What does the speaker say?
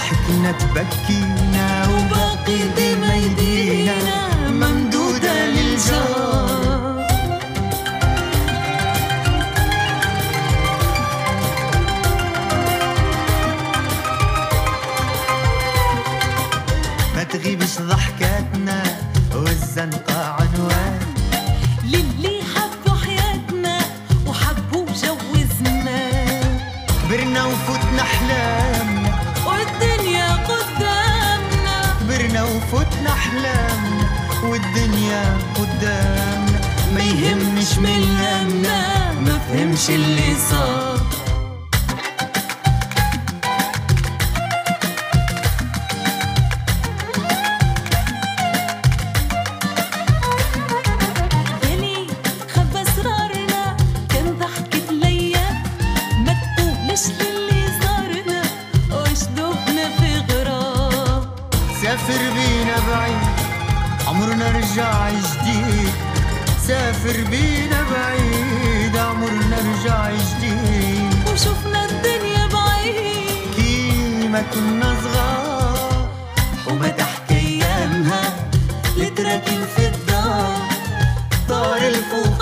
ضحكنا تبكينا وباقي ديما يدينا ممدودة للجار. ما تغيبش ضحكاتنا والزنقة عنوان للي حبوا حياتنا وحبوا جو زمان. كبرنا وفتنا أحلامنا والدنيا قدامنا، كبرنا وفتنا أحلامنا والدنيا قدامنا. ما يهمش من يمنا ما فهمش اللي صار. يلي خبى اسرارنا كان ضحكة ليا، ما تقولش للي صارنا وش دوبنا في غرام. سافر بينا بعيد عمرنا رجع جديد، سافر بينا بعيد عمرنا رجع جديد. وشوفنا الدنيا بعيد كيما كنا صغار وما تحكي أيامها لتراكن في الدار. طار الفوق